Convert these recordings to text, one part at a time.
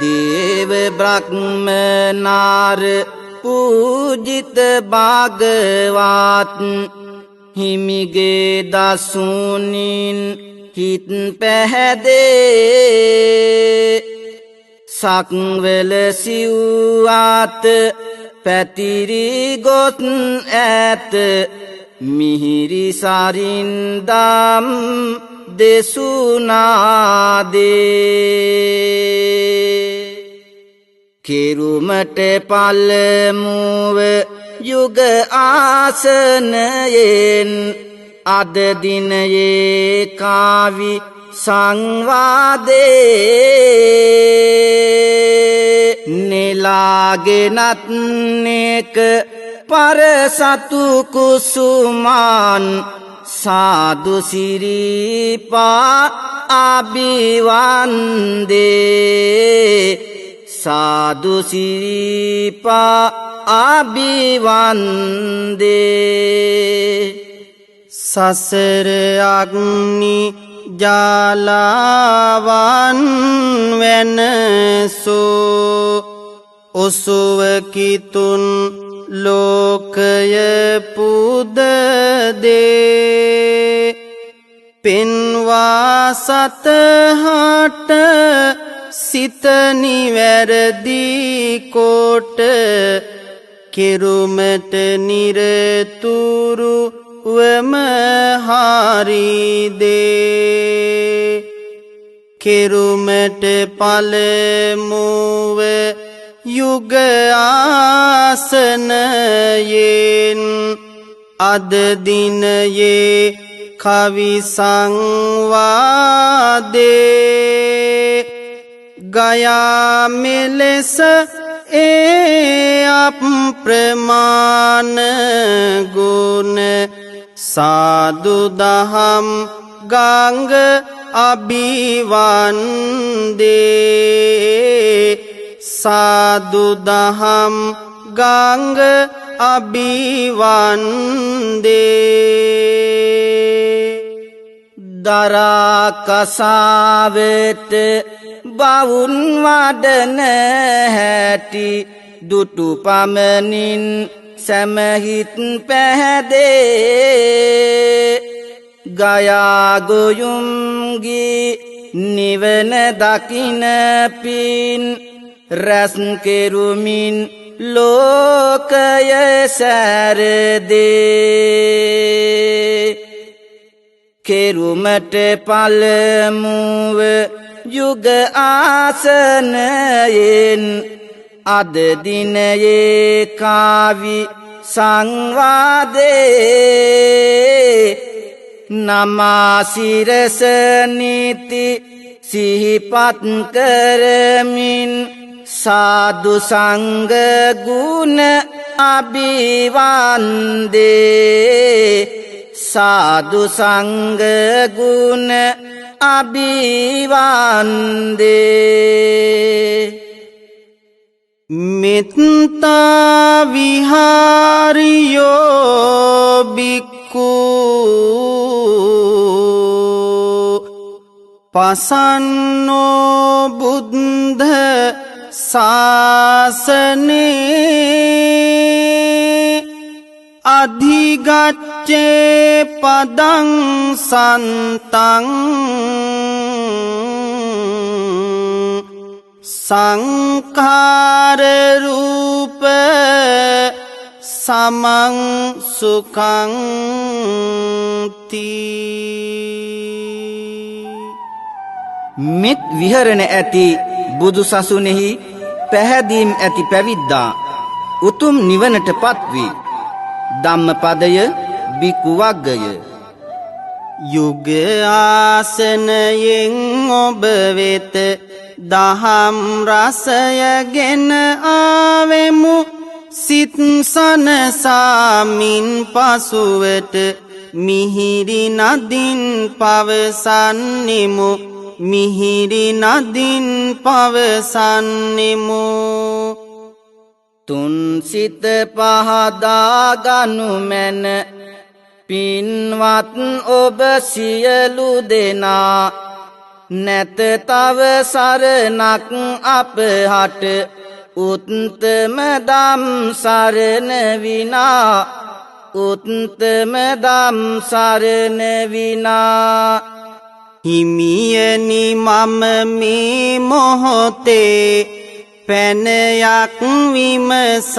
देव ब्रह्म नार पूजित भागवत हिमिगे दासुनिन हित पहदे सकवेल सिवात पैतिरी गोत ऐत मिहिरी सारिंदाम देसुना दे केरुमट पल मुव युग आसनयेन अद दिन ये कावि संवादे नीलागे नतनेक पर सतु कुसुमान साधु सिरीपा अभिवंदे साधु सिरीपा अभिवंदे ससर अग्नि जालावन वेन सो उसुव कितुन लोकय पुद दे पिनवा सत हट सित निवरदी कोट किरुमट निरतुरु वम हारी दे किरुमट पल मुव युग आसन येन अद दिन ये कवि संवादे गया मिलस ए अप्रमाण गुण साधु दहम गंग अभिवंदे साधु दहम गंग अभिवंदे दरा कसावेत बाउन वादन हैटी दुटु पमनिन समहित पहदे गया गोयुंगी निवन दकिन पिन रस्म के रुमिन लोकय सर दे केरुमट पल मुव युग आसन येन अद दिन ये कावि संवादे नमासिरस नीति सिहिपत करमिन साधु संग गुण अभिवंदे साधु संग गुण अभिवंदे मित्ता विहारियो भिक्खु पसन्नो बुद्ध शासने अधिगच्चे पदं सन्तं संखार रूप समं सुखं ती मित विहरण ඇති බුදු සසුනේහි පැහැදීම් ඇති පැවිද්දා උතුම් නිවනට පත්වී ධම්මපදය බික්ඛු වග්ගය යුග ආසනයෙන් ඔබ වෙත දහම් රසයගෙන ආවෙමු සිත් සනසමින් පසුවට මිහිරි නදින් පවසන්නෙමු මිහිරි නදින් පවසන්නෙමු තුන් සිත පහදා ගනු මැන පින්වත් ඔබ සියලු දෙනා නැත තව සරණක් අපහට උත්තම දම් සරණ විනා උත්තම දම් සරණ විනා හිමියනි මම මේ මොහොතේ පැනයක් විමසාලන්නේ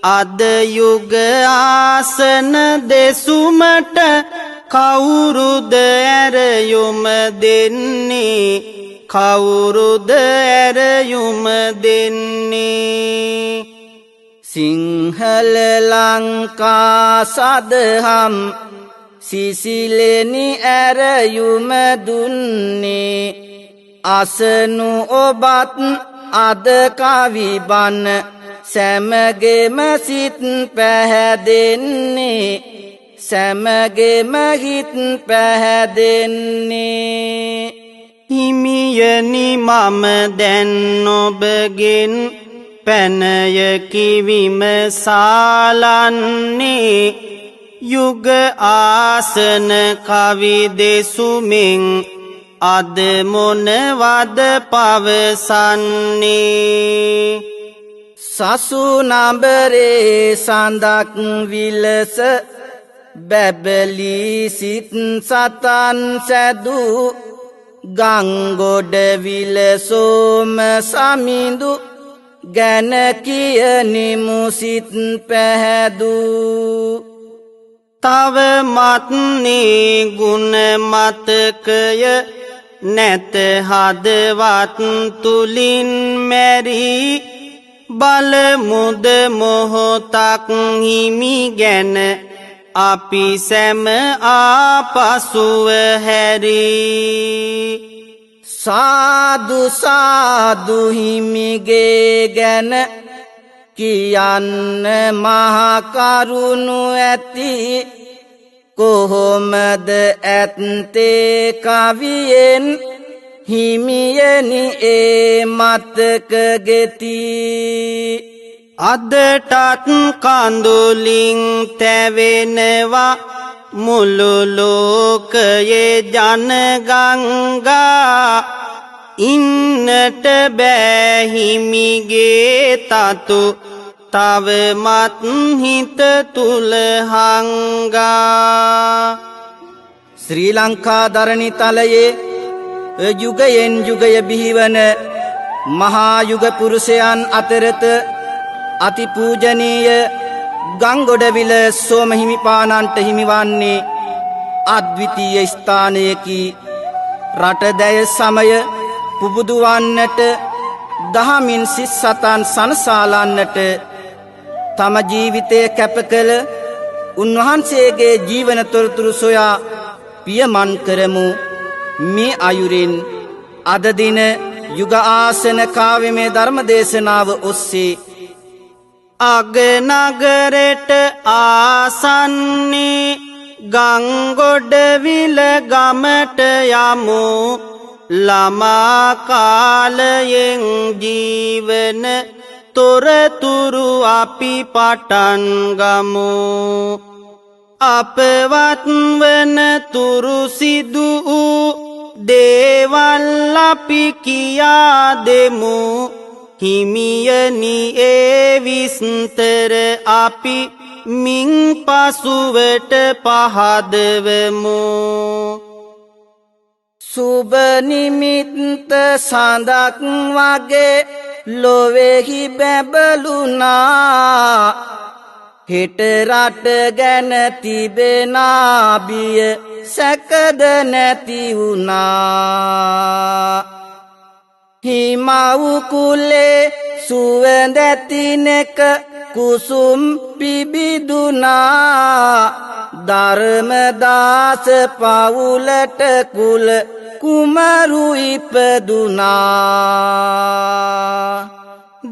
අද යුග ආසන දෙසුමට කවුරුද ඇරයුම දෙන්නේ කවුරුද ඇරයුම දෙන්නේ සිංහල ලංකා සදහම් සිසිලෙනි ඇරයුම දුන්නේ අසනු ඔබත් අද කවි බණ සැමගෙම සිත් පැහැදෙන්නේ සැමගෙම හිත් පැහැදෙන්නේ හිමියනි මම දැන් ඔබගෙන් පැනයකි විමසාලන්නේ යුග ආසන කවි දෙසුමින් අද මොනවද පවසන්නේ සසුනඹරේ සඳක් විලස බැබලී සිත් සතන් සැදූ ගංගොඩ විලසෝම සමිඳු ගැන කියනිමු සිත් පැහැදූ තව මත්නේ ගුණ මතකය නැත හදවත් තුලින් මැරී බලමුද මොහොතක් හිමි ගැන අපි සැම ආපසුව හැරී සාදු සාදු හිමිගේ ගැන කියන්න මහ කරුණු ඇති කොහොමද ඇත්තේ කවියෙන් හිමියනි ඒ මතක ගෙති අදටත් කඳුලින් තැවෙනවා මුළු ලෝකයේ ජනගංගා ඉන්නට බෑ හිමිගේ තතු තවමත් හිත තුල හංගා ශ්‍රී ලංකා දරණි තලයේ යුගයෙන් යුගය බිහිවන මහා යුග පුරුෂයන් අතරත අතිපූජනීය ගංගොඩවිල සෝමහිමිපාණන්ට හිමිවන්නේ අද්විතීය ස්ථානයකි රටදැය සමය පුබුදුවන්නට දහමින් සිත් සතන් සනසාලන්නට තම ජීවිතය කැප කළ උන්වහන්සේගේ ජීවන තොරතුරු සොයා පියමන් කරමු මේ අයුරින් අද දින යුග ආසන කාව්‍යමය ධර්ම දේශනාව ඔස්සේ අගනගරට ආසන්නේ ගංගොඩවිල ගමට යමු ළමා කාලයෙන් ජීවන තොරතුරු අපි පටන් ගමු අපවත් වන තුරු සිදු වූ දේවල් අපි කියා දෙමු හිමියනි ඒ විස්තර අපි මින් පසුවට පහදවමු සුබ නිමිත්ත සඳක් වගේ ලොවෙහි බැබළුණා හෙට රට ගැන තිබෙනා බිය සැකද නැති වුණා හිමව් කුලේ සුවඳැතිනක කුසුම් පිබිදුනා ධර්මදාස පවුලට කුල කුමරු ඉපදුනා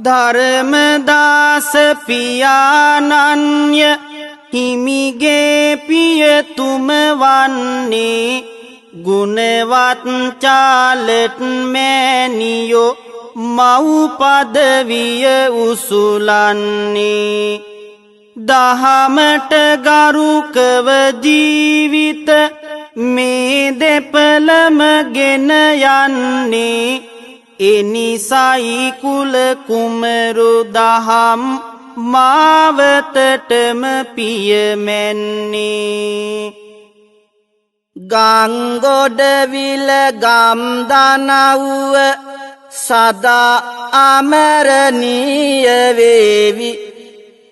ධර්මදාස පියාණන්ය හිමිගේ පියතුම වන්නේ ගුණවත් චාලට් මෑණියෝ මව් පදවිය උසුලන්නේ දහමට ගරුකව ජීවිත මේ දෙපළම ගෙන යන්නේ එනිසයි කුල කුමරු දහම් මාවතටම පියමැන්නේ ගංගොඩවිල ගම්දනව්ව සදා අමරණීය වේවි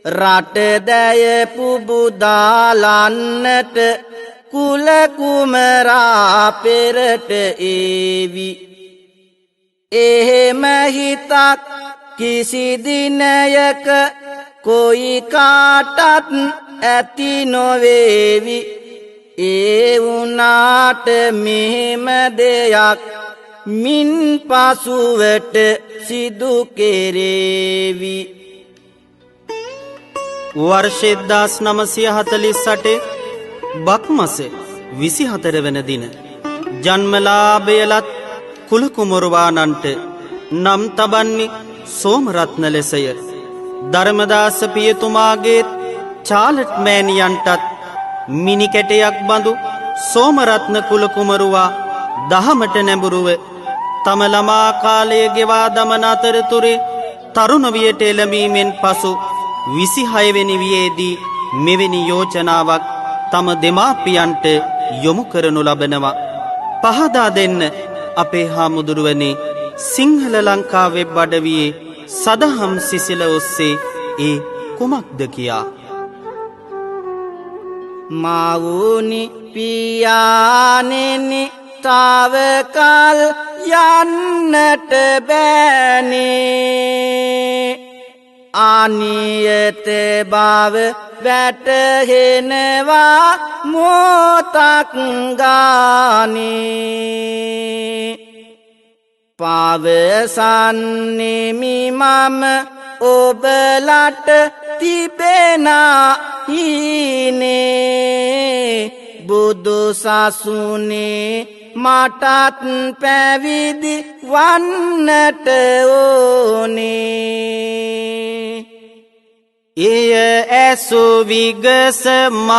රටදැය පුබුදාලන්නට කුල කුමරා පෙරට ඒවි එහෙම හිතක් කිසි දිනයක කොයි කාටත් ඇති නොවේවි ඒ වුණාට මෙහෙම දෙයක් මින් පසුවට සිදු කෙරේවි වර්ෂ 1948 බක් මස 24 වන දින ජන්මලාභයලත් කුල කුමරුවානන්ට නම් තබන්නේ සෝමරත්න ලෙසය ධර්මදාස පියතුමාගේ චාලට් මෑණියන්ටත් මිනි කැටයක් බඳු සෝමරත්න කුල කුමරුවා දහමට නැඹුරුව තම ළමා කාලය ගෙවා දමන අතරතුරේ තරුණ වියට එළඹීමෙන් පසු 26 වෙනි වියේදී මෙවැනි යෝජනාවක් තම දෙමාපියන්ට යොමු කරනු ලබනවා පහදා දෙන්න අපේ හාමුදුරුවනේ සිංහල ලංකා වෙබ් අඩවියේ සදහම් සිසිල ඔස්සේ ඒ කුමක්ද කියා මාවුනි පියාණෙනි තාවකල් යන්නට බෑනේ ආනියත බව වැටහෙනවා මොතක් ගානේ පවසන්නේමි මම ඔබලට තිබෙනා හීනේ බුදු සසුනේ මටත් පැවිදි වන්නට ඕනේ එය ඇසු විගස මව්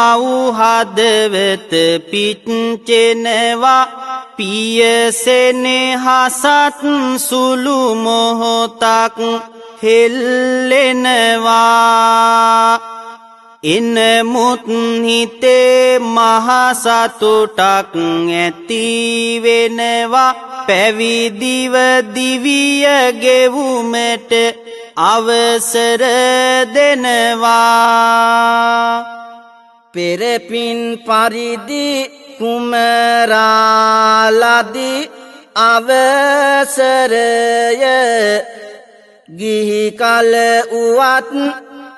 හදවත පිච්චෙනවා පියසෙනෙහසත් සුළු මොහොතක් හෙල්ලෙනවා එනමුත් හිතේ මහසතුටක් ඇති වෙනවා පැවිදිව දිවිය ගෙවුමට අවසර දෙනවා පෙරපින් පරිදි කුමරාලදි අවසරය ගිහි කල උවත්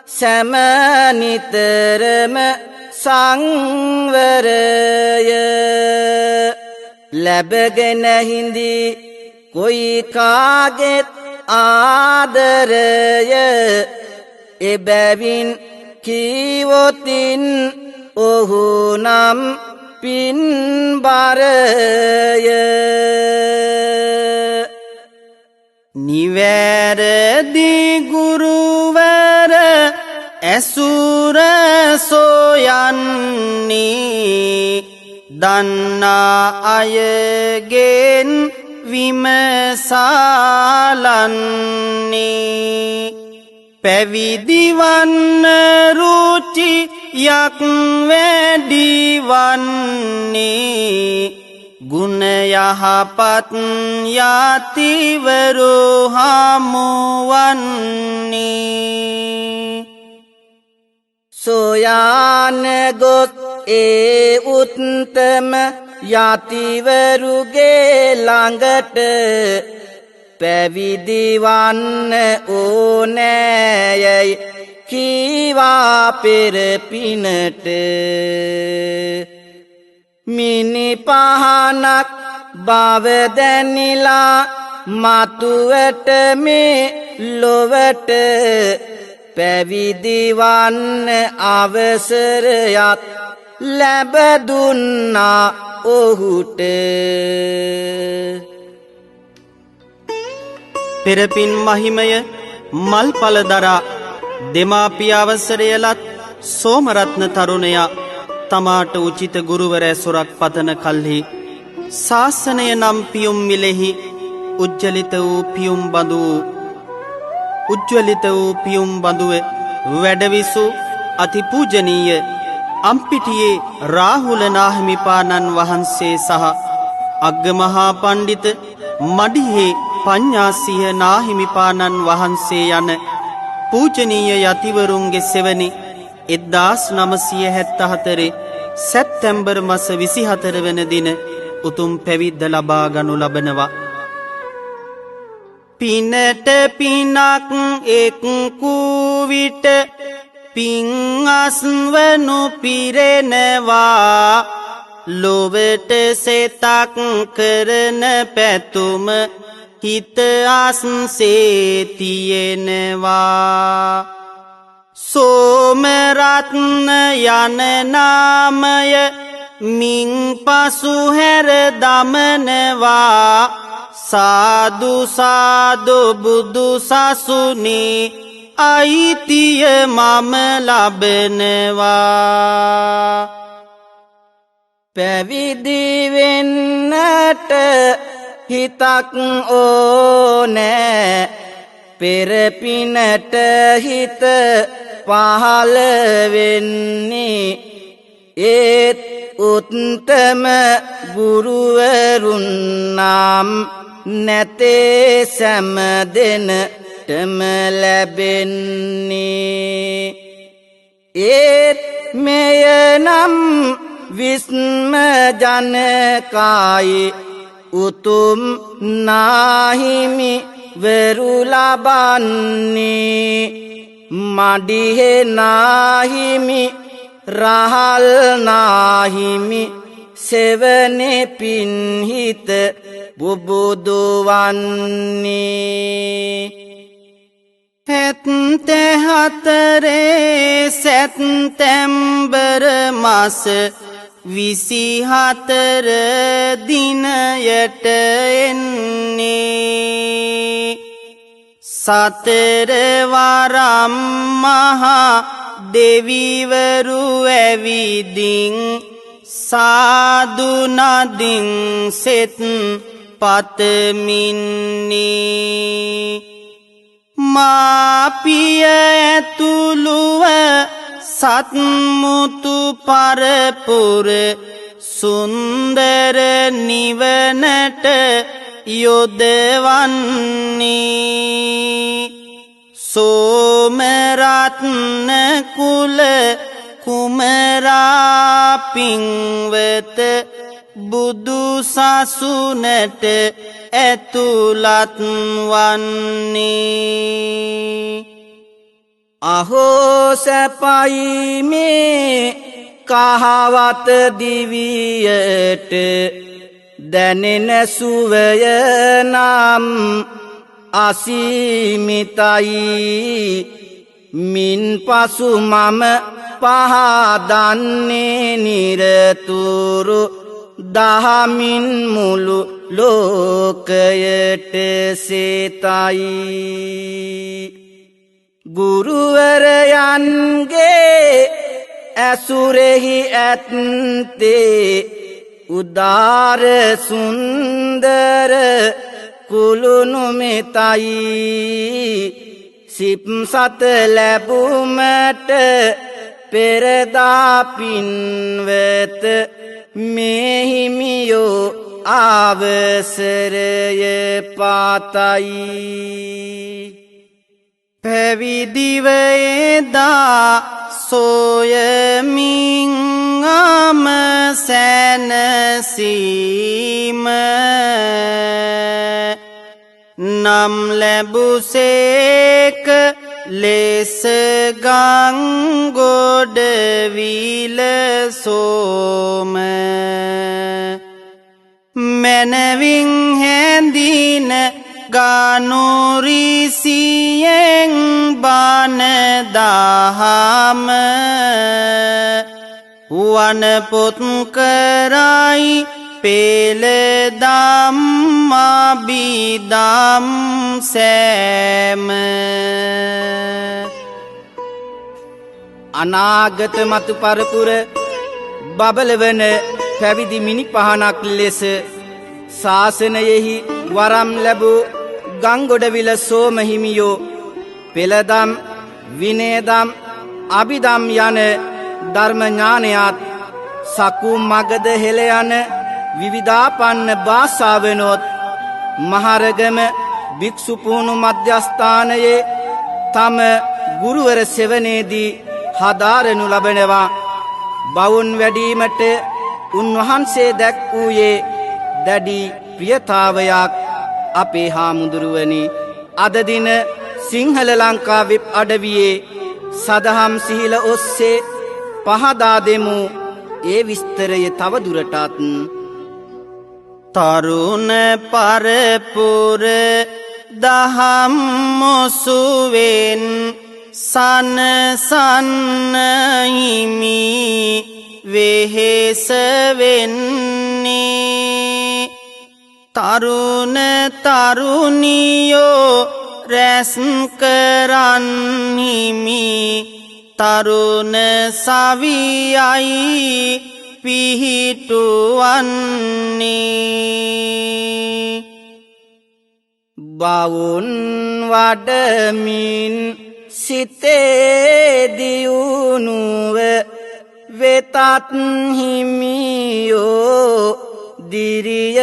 සැමනිතරම සංවරය ලැබගෙන හිඳි කොයි කාගෙත් ආදරය එබැවින් කීවොතින් ඔහු නම් පින්බරය නිවැරදි ගුරුවර ඇසුර සොයන්නේ දන්නා අයගෙන් විමසාලන්නේ පැවිදිවන්න රුචියක් වැඩිවන්නේ ගුණ යහපත් යාතිවරු හමුවන්නේ සොයාන ගොත් ඒ උත්තම යතිවරුගේ ළඟට පැවිදිවන්න ඕනෑයයි කීවා පෙර පිනට මිනි පහනක් බව දැනිලා මතුවට මේ ලොවට පැවිදිවන්න අවසරයක් ලැබ දුන්නා ඔහුට පෙරපින් මහිමය මල්පල දරා දෙමාපිය අවසරයලත් සෝමරත්න තරුණයා තමාට උචිත ගුරුවරයා සොරක් පතන කල්හි ශාසනය නම් පියුම් මිලෙහි උජ්ජලිත වූ පියුම් බඳුවේ වැඩවිසු අතිපූජනීය අම්පිටියේ රාහුල නාහිමිපාණන් වහන්සේ සහ අග්ගමහා පණ්ඩිත මඩිහේ පඤ්ඤාසිහ නාහිමිපාණන් වහන්සේ යන පූජනීය යතිවරුන්ගේ සෙවණි 1974 සැප්තැම්බර් මාස 24 වන දින උතුම් පැවිද්ද ලබා ගනු ලබනවා. පිනට පිනක් එක් කුවිට පින් අස්වනු පිරෙනවා ලොවට සෙතක් කරන පැතුම හිත අස්සේ තියෙනවා. සෝමරත්න යන නාමය මින් පසු හැර දමනවා සාදු සාදු බුදු සසුනේ අයිතිය මම ලබනවා. පැවිදි වෙන්නට හිතක් ඕනෑ පෙර පිනට හිත පහළ වෙන්නේ ඒත් උත්තම ගුරුවරුන් නම් නැතේ සෑම දෙනටම ලැබෙන්නේ. ඒත් මෙය නම් විස්ම ජනකායි උතුම් නාහිමි වෙරු ලබන්නේ මඩිහේ නාහිමි රහල් නාහිමි සෙවනේ පින්හිත බුබුදුවන්නේ. 74 සැප්තැම්බර් මාස 24 දිනයට එන්නේ සතර වරම් මහා දෙවිවරු ඇවිදින් සාදු නදින් සෙත් පතමින්නේ මාපිය ඇතුළුව සත්මුතු පරපුර සුන්දර නිවනට යොදවන්නේ සෝමරත්න කුල කුමරා පින්වත බුදු සසුනට ඇතුළත් වන්නේ. අහෝ සැපයි මේ කහවත දිවියට දැනෙන සුවය නම් අසීමිතයි මින් පසු මම පහදන්නේ නිරතුරු දහමින් මුළු ලෝකයට සේතයි. ගුරුවරයන්ගේ ඇසුරෙහි ඇත්තේ උදාර සුන්දර කුළුණු මෙතයි සිප් සත ලැබුමට පෙරදා පින්වත මෙහිමියෝ අවසරය පාතයි. පැවිදිව එදා සොයමින් අම සැනසීම නම් ලැබුසේක ලෙස ගංගොඩවිල සෝම මැනවින් හැඳින ගනුරිසියෙන් බණ දහම වන පොත් කරයි පෙළ ධම්මාභිධම් සෑම. අනාගත මතු පරපුර බබලවන පැවිදි මිනි පහනක් ලෙස ශාසනයෙහි වරම් ලැබූ ගංගොඩවිල සෝම හිමියෝ පෙළදම් විනයදම් අභිදම් යන ධර්ම ඥානයත් සකු මගද හෙළ යන විවිධාපන්න භාෂාවනොත් මහරගම භික්ෂු පුහුණු මධ්‍යස්ථානයේ තම ගුරුවර සෙවණේදී හදාරනු ලබනවා. බවුන් වැඩීමට උන්වහන්සේ දැක්වූයේ දැඩි ප්‍රියතාවයක්. අපේ හාමුදුරුවනි, අද දින සිංහල ලංකා වෙබ් අඩවියේ සදහම් සිහිල ඔස්සේ පහදා දෙමු ඒ විස්තරය තවදුරටත්. තරුණ පරපුර දහම් මොසුවෙන් සනසන්න හිමි වෙහෙස වෙන්නේ. තරුණ තරුණියෝ රැස් කරන්හිමි තරුණ සවියයි පිහිටුවන්නේ. බවුන් වඩමින් සිතේ දියුණුව වෙතත් හිමියෝ දිරිය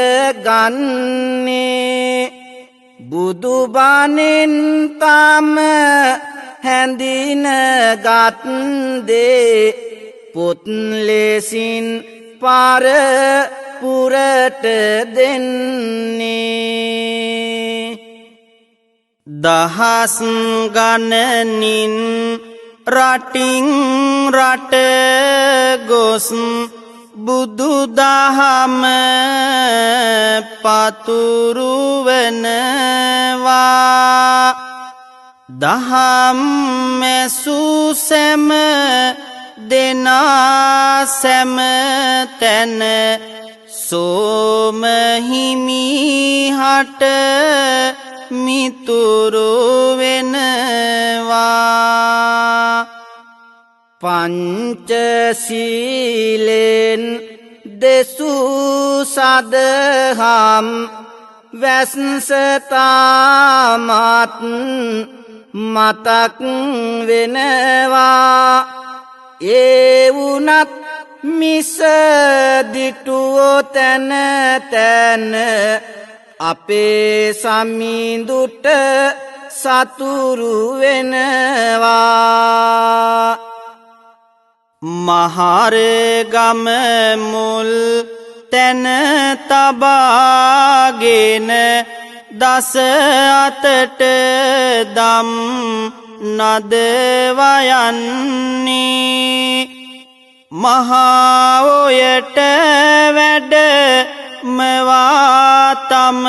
ගන්නේ. බුදුබණෙන් තම හැඳින ගත්දේ පොත් ලෙසින් පාර පුරට දෙන්නේ. දහස් ගණනින් රටින් රට ගොස් බුදු දහම පතුරුවනවා. දහම් මැසූ සැම දෙනා සැම තැන සෝම හිමිහට මිතුරු වෙනවා. පංචශීලෙන් දෙසූ සදහම් වැස්සතාමත් මතක් වෙනවා. ඒ වුණත් මිසදිටුවෝ තැන තැන අපේ සමිඳුට සතුරු වෙනවා. මහරගම මුල් තැන තබාගෙන දස අතට දම් නදවයන්නේ. මහා ඔයට වැඩ මවා තම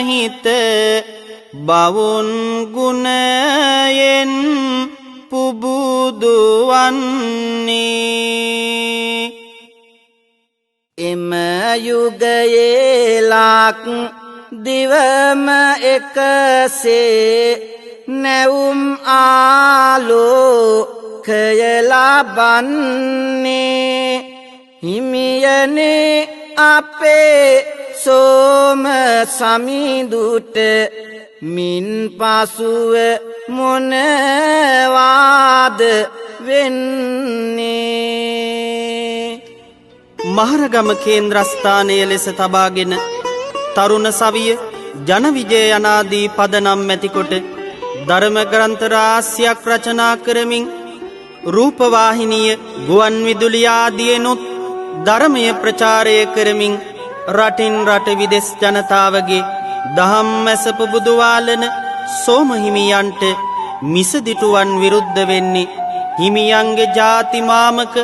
හිත බවුන් ගුණයෙන් පුබුදුවන්නේ. එම යුගයේලක් දිවම එකසේ නැවුම් ආලෝකය ලබන්නේ. හිමියනේ අපේ සෝම සමිඳුට මින් පසුව මොනවාද වෙන්නේ. මහරගම කේන්ද්‍රස්ථානය ලෙස තබාගෙන තරුණ සවිය ජන විජය යනාදී පදනම් ඇතිකොට ධර්ම ග්‍රන්ථ රාශියක් රචනා කරමින් රූපවාහිනිය ගුවන් විදුලි ආදියනොත් ධර්මය ප්‍රචාරය කරමින් රටින් රට විදෙස් ජනතාවගේ දහම් මැස පුබුදුවාලන සෝම හිමියන්ට මිසදිටුවන් විරුද්ධ වෙන්නේ හිමියන්ගේ ජාති මාමක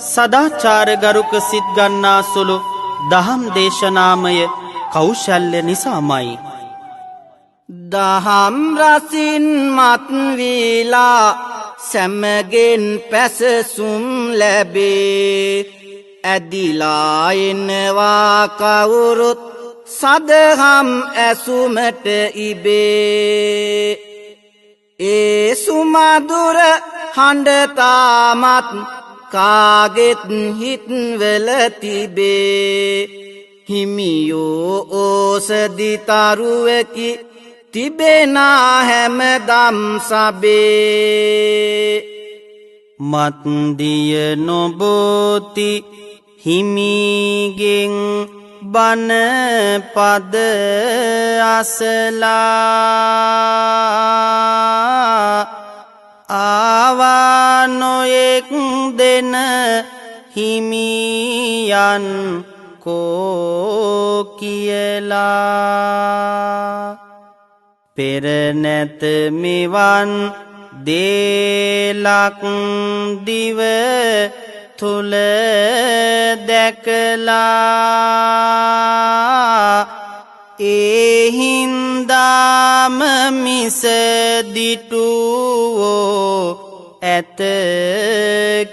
සදාචාර ගරුක සිත් ගන්නා සුළු දහම් දේශනාමය කෞශල්‍ය නිසාමයි. දහම් රසින් මත්වීලා සැමගෙන් පැසසුම් ලැබේ. ඇදිලා එනවා කවුරුත් සදහම් ඇසුමට ඉබේ. ඒ සුමදුර හඬතාමත් කාගෙත් හිත්වල තිබේ හිමියෝ ඕසදි තරුවකි තිබෙනා හැමදම් සබේ මත්දිය නොබෝති හිමිගෙන් බණ පද අසලා ආවා නොයෙක් දෙන හිමියන් කෝ කියලා පෙර නැත මෙවන් දේලක් දිව තුල දැකලා ඒ හින්දාම මිස දිටුවෝ ඇත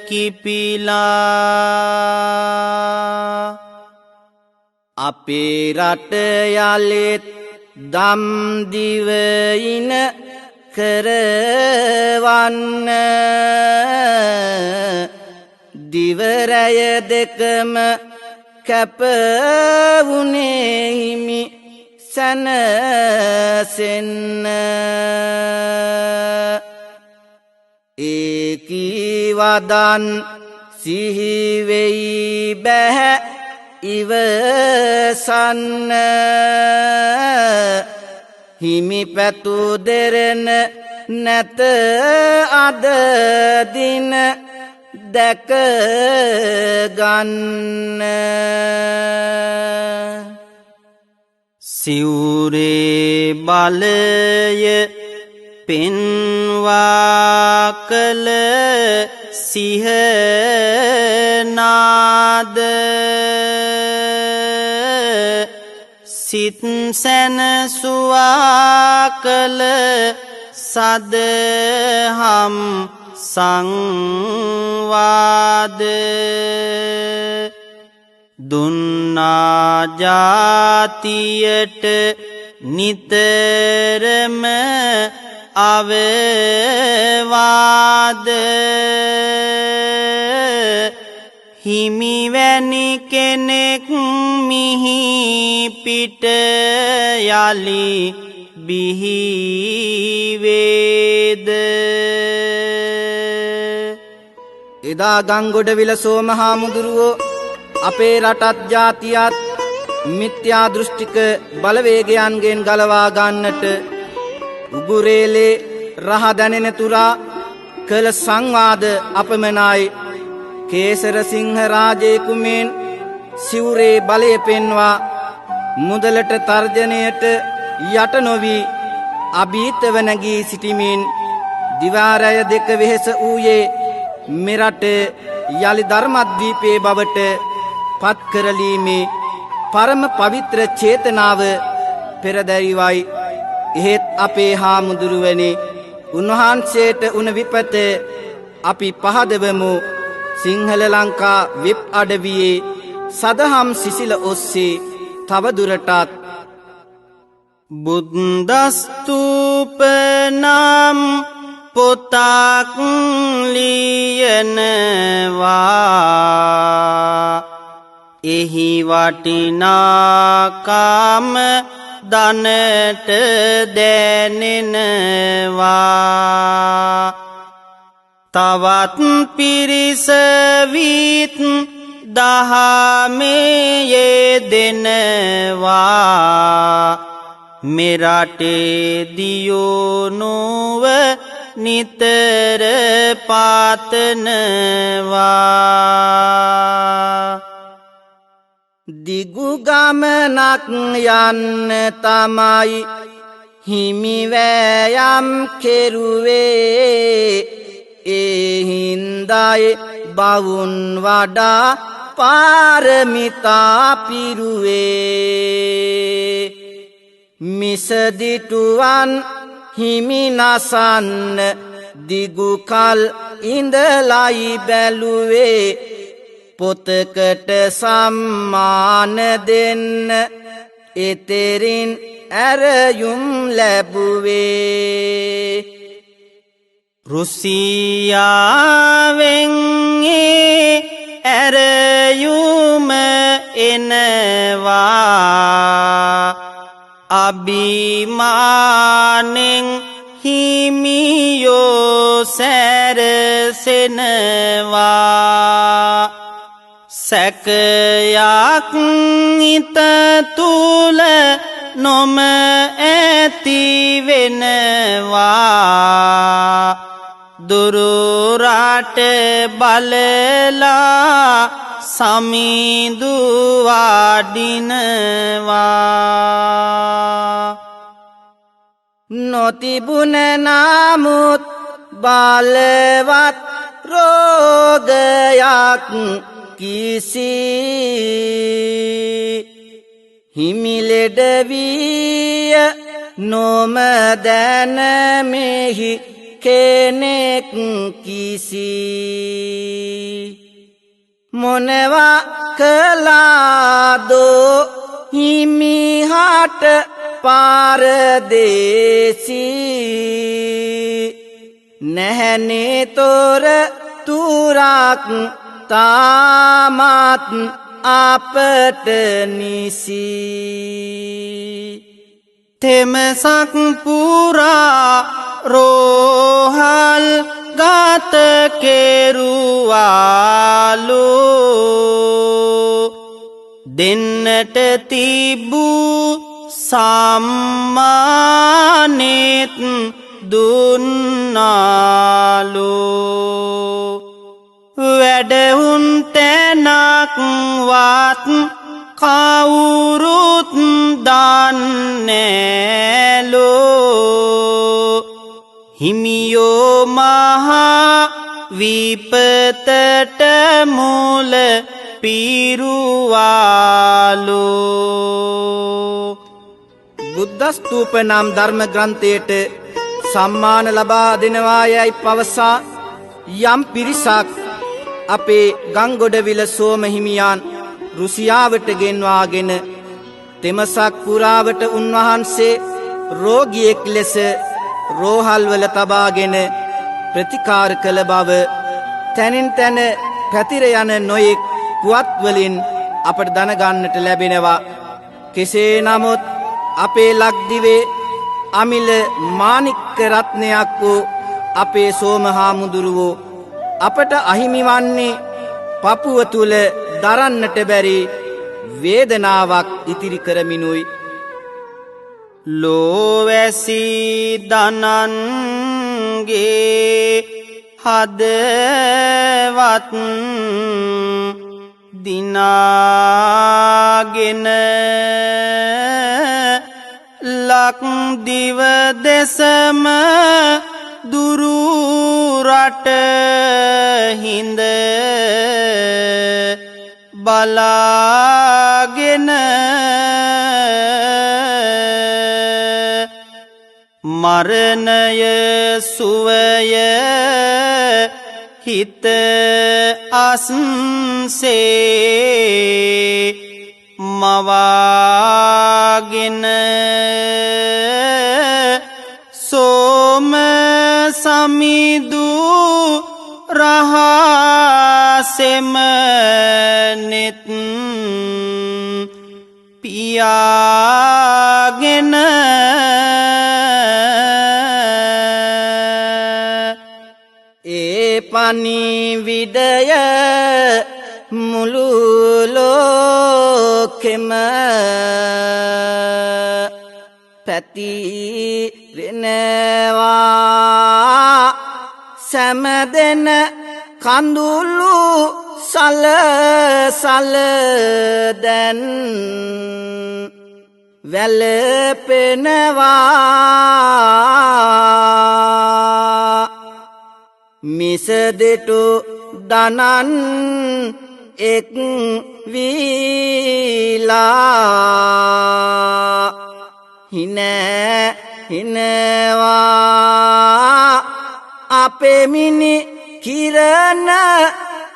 කිපිලා අපේ රට යලෙත් දම් දිවයින කරවන්න දිවරය දෙකම කැප වුණේ හිමි සැනසෙන්න ඒකී වදන් සිහිවෙයි බැහැ ඉවසන්න හිමි පැතු දෙරෙන නැත අද දින දැක ගන්න සිවුරේ බලය පෙන්වා කළ සිහනාද සිත් සැනසුවා කළ සදහම් සංවාද දුන්නා ජාතියට නිතරම අවවාද හිමිවැනි කෙනෙක් මිහි පිට යලි බිහිවේද එදා ගංගොඩවිල සෝම හාමුදුරුවෝ අපේ රටත් ජාතියත් මිත්‍යා දෘෂ්ටික බලවේගයන්ගෙන් ගලවා ගන්නට උගුරේලේ රහ දැනෙන තුරා කළ සංවාද අපමණයි කේසර සිංහ රාජේකුමෙන් සිවුරේ බලය පෙන්වා මුදලට තර්ජනයට යට නොවී අභීතව නැගී සිටිමින් දිවාරය දෙක වෙහෙස වූයේ මෙරට යලි ධර්මද්වීපයේ බවට පත් කරලීමේ පරම පවිත්‍ර චේතනාව පෙරදැරිවයි එහෙත් අපේ හාමුදුරුවනේ උන්වහන්සේට උන විපත අපි පහදවමු සිංහල ලංකා වෙබ් අඩවියේ සදහම් සිසිල ඔස්සේ තවදුරටත් බුද්දස්තූප නම් පොතක් ලියනවා එහි වටිනාකම දනට දැනෙනවා තවත් පිරිස විත් දහමේ යෙදෙනවා මෙරටේ දියුණුව නිතර පාතනවා දිගු ගමනක් යන්න තමයි හිමි වෑයම් කෙරුවේ ඒ හින්දායි බවුන් වඩා පාරමිතා පිරුවේ මිසදිටුවන් හිමි නසන්න දිගු කල් ඉඳලයි බැලුවේ පොතකට සම්මාන දෙන්න එතෙරින් ඇරයුම් ලැබුවේ රුසියාවෙන් ඇරයුම එනවා අභිමානෙන් හිමියෝ සැරසෙනවා සැකයක් හිත තුල නොම ඇති වෙනවා දුරුරට බලලා සමිඳු වඩිනවා නොතිබුණ නමුත් බලවත් රෝගයක් කිසි හිමිලෙඩ විය නොම දැන මෙහි කෙනෙක් කිසි මොනවා කළාදෝ හිමිහට පාරදේසී නැහැනේ තොර තුරක් තාමත් අපට නිසි තෙමසක් පුරා රෝහල් ගත කෙරුවාලු දෙන්නට තිබූ සම්මානෙත් දුන්නාලු වැඩහුන් තැනක්වත් කවුරුත් දන්නෑලු හිමියෝ මහා විපතට මුල පිරුවාලු බුද්ධස්තූප නම් ධර්ම ග්‍රන්ථයට සම්මාන ලබා දෙනවායයි පවසා යම් පිරිසක් අපේ ගංගොඩවිල සෝම හිමියන් රුසියාවට ගෙන්වාගෙන තෙමසක් පුරාවට උන්වහන්සේ රෝගියෙක් ලෙස රෝහල්වල තබාගෙන ප්‍රතිකාර කළ බව තැනින් තැන පැතිර යන නොයෙක් පුවත්වලින් අපට දැනගන්නට ලැබෙනවා. කෙසේ නමුත් අපේ ලක්දිවේ අමිල මාණික්ක රත්නයක් වූ අපේ සෝම හාමුදුරුවෝ අපට අහිමි වන්නේ පපුව තුල දරන්නට බැරි වේදනාවක් ඉතිරි කරමිනුයි. ලෝවැසි දනන්ගේ හදවත් දිනාගෙන ලක්දිව දෙසම දුරුරට හිඳ බලාගෙන මරණය සුවය හිත අස්සේ මවාගෙන සෝම සමිදු රහසෙම නෙත් පියාගෙන ඒ පණිවිඩය මුළු ලෝකෙම පැතිරෙනවා සෑම කඳුළු සල සල දැන් වැළපෙනවා මිසදිටු දනන් එක් වීලා හිනවා අපේ මිනි කිරණ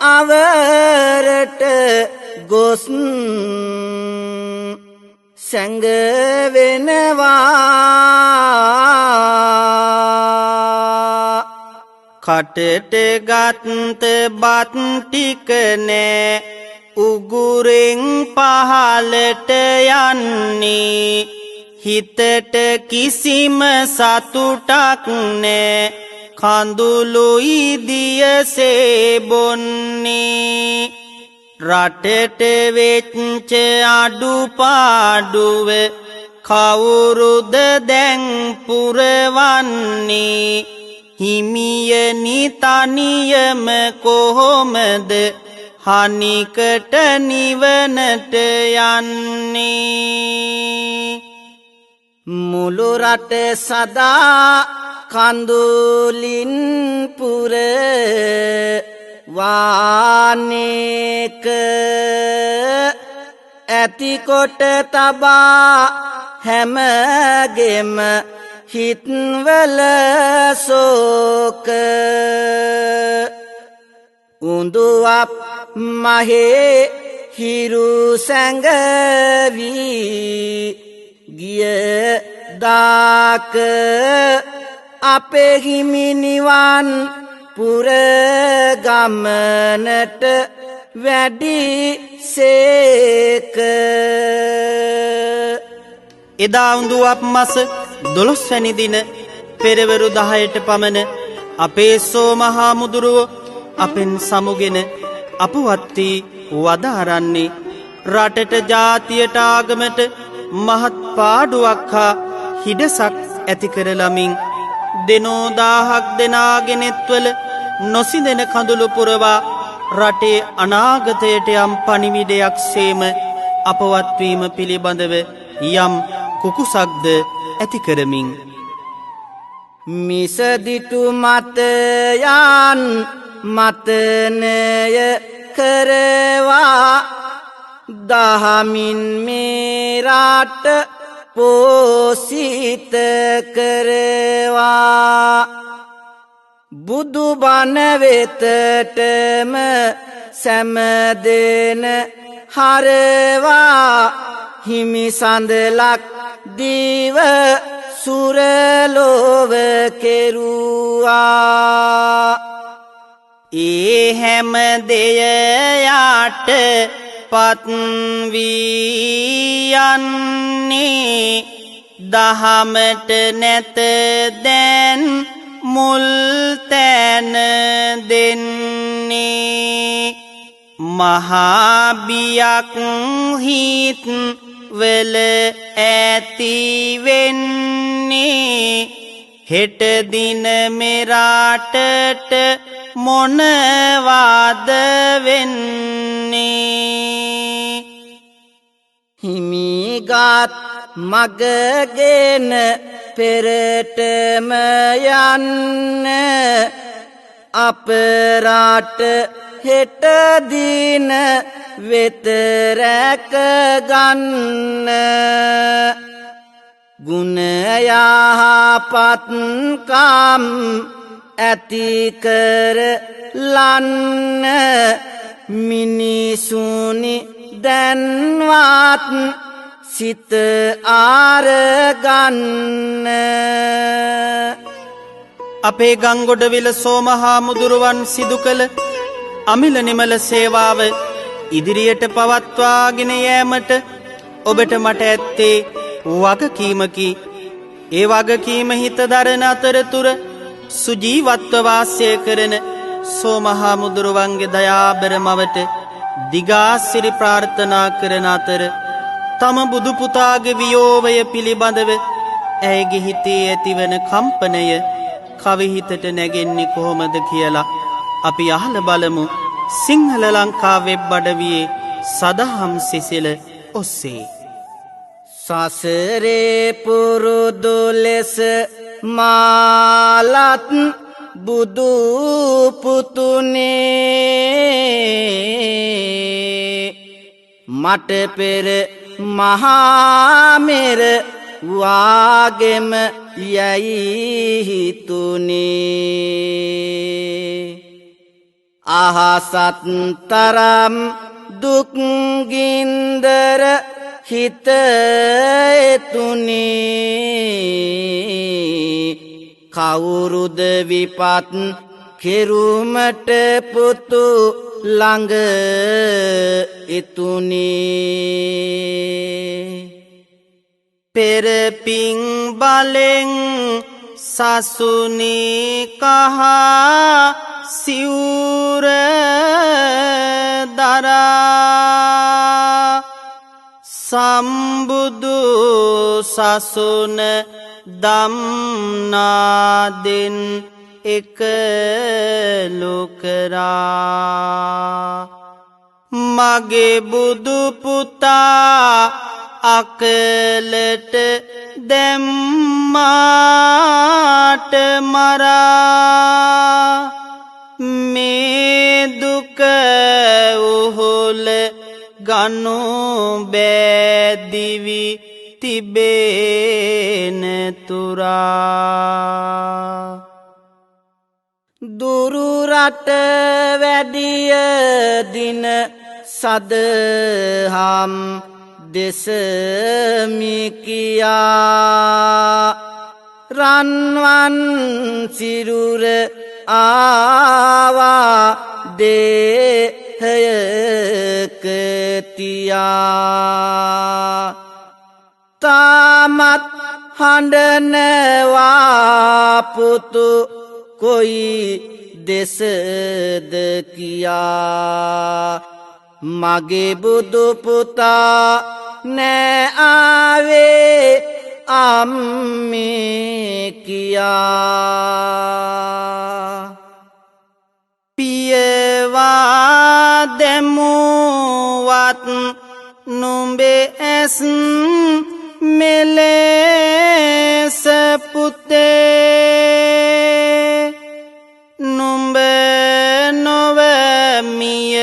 අවරට ගොස් සැඟවෙනවා කටට ගත්ත බත් ටික නෑ උගුරෙන් පහලට යන්නේ හිතට කිසිම සතුටක් නෑ කඳුළුයි දියසේ බොන්නේ රටට වෙච්ච අඩුපාඩුව කවුරුද දැන් පුරවන්නේ හිමියනි තනියම කොහොමද හනිකට නිවනට යන්නේ මුළු රට සදා කඳුලින් පුරවානේක ඇතිකොට තබා හැමගෙම හිත්වල සෝක උඳුවප් මහේ හිරු සැඟවී ගිය දාක අපේ හිමි නිවන් පුර ගමනට වැඩි සේක එදා උඳුවප් මස 12 වැනි දින පෙරවරු 10ට පමණ අපේ සෝමහා මුදුරුව අපෙන් සමුගෙන අපවත් වී වදාරන්නේ රටට ජාතියට ආගමට මහත් පාඩුවක් හා හිඩසක් ඇති කරලමින් දෙනෝ 1000ක් දෙනාගෙනෙත්වල නොසිඳෙන කඳුළු පුරවා රටේ අනාගතයට යම් පණිවිඩයක් සේම අපවත් වීම පිළිබඳව යම් කුකුසක්ද ඇති කරමින් මිසදිටු මතයන් මතනය කරවා දහමින් මේ රට පෝසිත කරවා බුදු බණ වෙතටම සැමදෙන හරවා හිමි සඳලක් දීව සුරලොව කෙරුවා ඒ හැම දෙයයට පත්වී යන්නේ දහමට නැත දැන් මුල් තැන දෙන්නේ මහා බියක් හිත් වල ඇති වෙන්නේ හෙට දින මෙරටට මොනවාද වෙන්නේ හිමිගත් මගගෙන පෙරටම යන්න අප රට හෙට දින වෙත රැක ගන්න ගුණ යහපත්කම් ඇති කර ලන්න මිනිසුනි දැන්වත් සිත ආරගන්න අපේ ගංගොඩවිල සෝමහා මුදුරුවන් සිදු කළ අමිල නිමල සේවාව ඉදිරියට පවත්වාගෙන යෑමට ඔබට මට ඇත්තේ වගකීමකි. ඒ වගකීම හිත දරන අතරතුර සුජීවත්ව වාසය කරන සෝමහා මුදුරුවන්ගේ දයාබර මවට දිගාසිරි ප්‍රාර්ථනා කරන අතර තම බුදු පුතාගේ වියෝවය පිළිබඳව ඇයගේ හිතේ ඇතිවන කම්පනය කවි හිතට නැගෙන්නේ කොහොමද කියලා අපි අහලා බලමු. සිංහල ලංකා වෙබ් අඩවියේ සදහම් සිසිල ඔස්සේ. සසරේ පුරුදු ලෙස මාලත් බුදු පුතුනේ මට පෙර මහා මෙර වාගෙම යයි හිතුනේ අහසත් තරම් දුක් ගින්දර හිත එතුනේ කවුරුද විපත් කෙරුමට පුතු ළඟ ඉතුනේ පෙරපින් බලෙන් සසුනී කහ සිවුර දරා සම්බුදු සසුන දම්නාදෙන් එකලු කරා මගේ බුදු පුතා අකලට දැම්මාට මරා මේ දුක උහුල ගනු බෑදිවි තිබේන තුරා දුරු රට වැඩිය දින සදහම් දෙසමි කියා රන්වන් සිරුර ආවා දේහයක තියා තාමත් හඬනවා පුතු කොයි දෙසද කියා මගේ බුදු පුතා නෑ ආවේ අම්මේ කියා පියවා දැමුවත් නුඹේ ඇස් මෙලෙස පුතේ නුඹ නොවමිය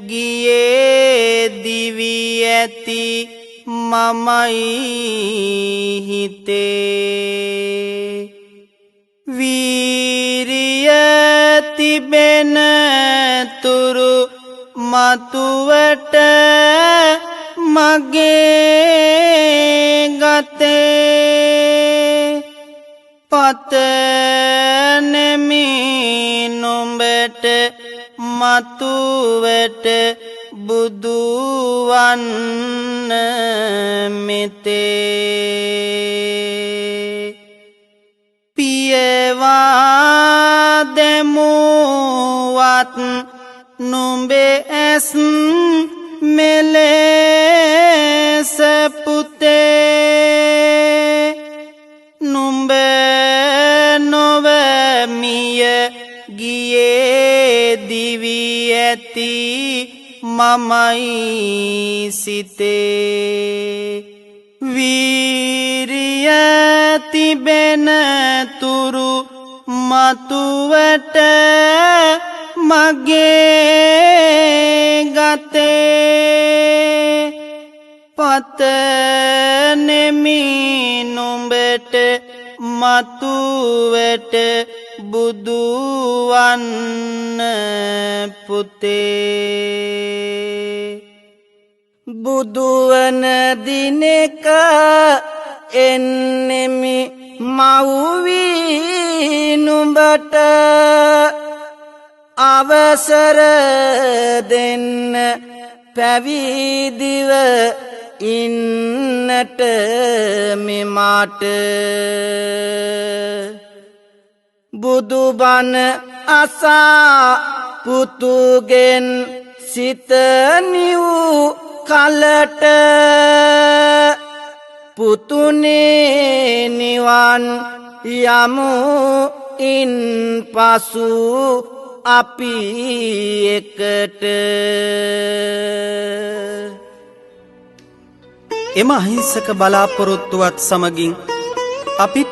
ගියේ දිවි ඇති මමයි හිතේ වීරිය තිබෙන තුරු මතුවට මගේ ගතේ පතනෙමි නුඹට මතුවට බුදුවන්න මෙතේ පියවා දැමුවත් නුඹේ ඇස් මෙලෙස පුතේ නුඹ නොවමිය ගියේ දිවි ඇති මමයි සිතේ වීරිය තිබෙන තුරු මතුවට මගේ ගතේ පතනෙමි නුඹට මතුවට බුදුවන්න පුතේ බුදුවන දිනෙක එන්නෙමි මව්වී නුඹට අවසර දෙන්න පැවිදිව ඉන්නට මෙමට බුදුබණ අසා පුතුගෙන් සිත නිවූ කලට පුතුනේ නිවන් යමු ඉන් පසු අපි එකට එම අහිංසක බලාපොරොත්තුවත් සමගින් අපිත්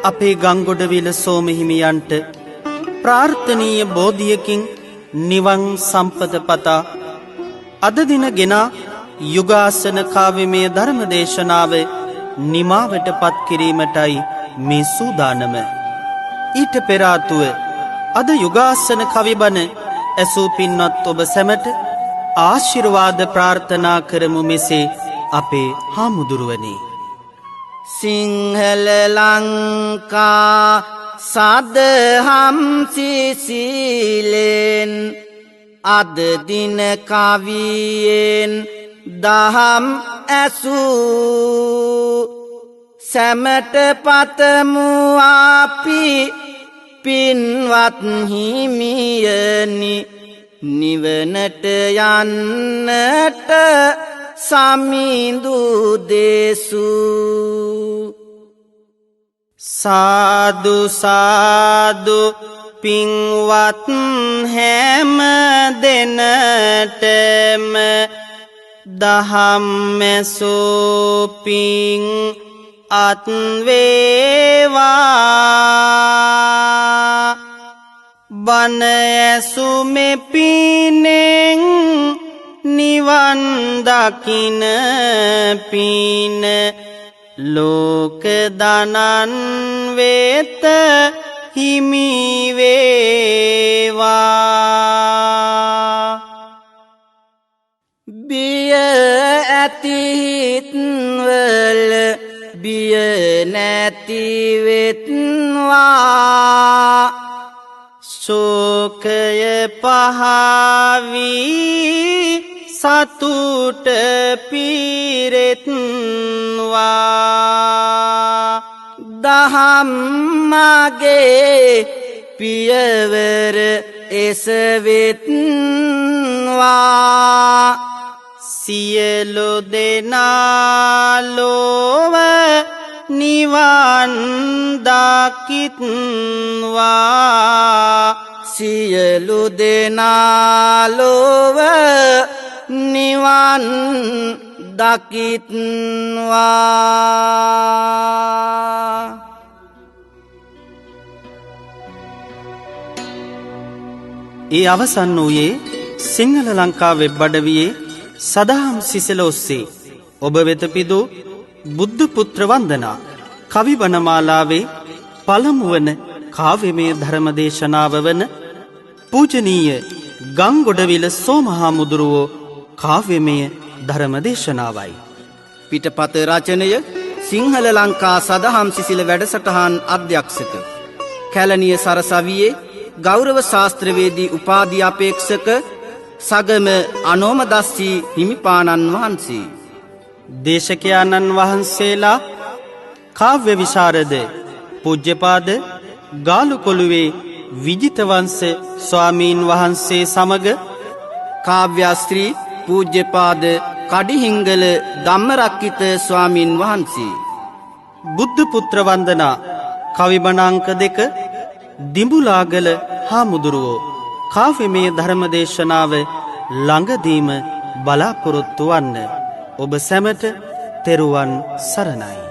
අපේ ගංගොඩවිල සෝමහිමියන්ට ප්‍රාර්ථනීය බෝධියකින් නිවන් සම්පත පතා අද දින ගෙනා යුගාසන කාව්‍යමය ධර්ම දේශනාව නිමාවට පත් කිරීමටයි මේ සූදානම. ඊට පෙර ආතුව අද යුගාසන කවිබණ ඇසූ පින්වත් ඔබ සැමට ආශිර්වාද ප්‍රාර්ථනා කරමු මෙසේ අපේ හාමුදුරුවනේ. සිංහල ලංකා සදහම් සිසිලෙන් අද දින කවියෙන් දහම් ඇසූ සැමට පතමු අපි පින්වත් හිමියනි නිවනට යන්නට සමිඳු දේසූ සාදු සාදු පින්වත් හැම දෙනටම දහම් මැසූ පින් අත් වේවා බණ ඇසුමේ පිනෙන් නිවන් දකින පින ලෝක දනන් වෙත හිමි වේවා බිය ඇති හිත්වල බිය නැති වෙත්වා ශෝකය පහවී සතුට පිරෙත්වා දහම් මගේ පියවර එසවෙත්වා සියලු දෙනා ලොව නිවන් දකිත්වා සියලු දෙනා ලොව නිවන් දකිත්වා ඒ අවසන් වූයේ සිංහල ලංකා වෙබ් අඩවියේ සදහම් සිසිල ඔස්සේ ඔබ වෙත පිදු බුද්ධ පුත්‍ර වන්දනා කවි වනමාලාවේ පළමුවන කාව්‍යමය ධර්ම දේශනාව වන පූජනීය ගංගොඩවිල සෝමහාමුදුරුවෝ කාව්‍යමය ධර්ම දේශනාවයි. පිටපත රචනය සිංහල ලංකා සදහම් සිසිල වැඩසටහන් අධ්‍යක්ෂක කැලණිය සරසවියේ ගෞරව ශාස්ත්‍රවේදී උපාධි අපේක්ෂක සගම අනෝමදස්සී හිමිපාණන් වහන්සේ දේශකයාණන් වහන්සේලා කාව්‍ය විශාරද පූජ්‍යපාද ගාලුකොළුවේ විජිතවංශ ස්වාමීන් වහන්සේ සමග කාව්‍යශ්‍රී පූජ්‍යපාද කඩිහිංගල ධම්මරක්කිත ස්වාමීන් වහන්සේ බුද්ධ පුත්‍ර වන්දනා කවි බණාංක 2 දිඹුලාගල හාමුදුරුවෝ කාව්‍යමය ධර්ම දේශනාව ළඟදීම බලාපොරොත්තු වන්න ඔබ සැමට තෙරුවන් සරණයි.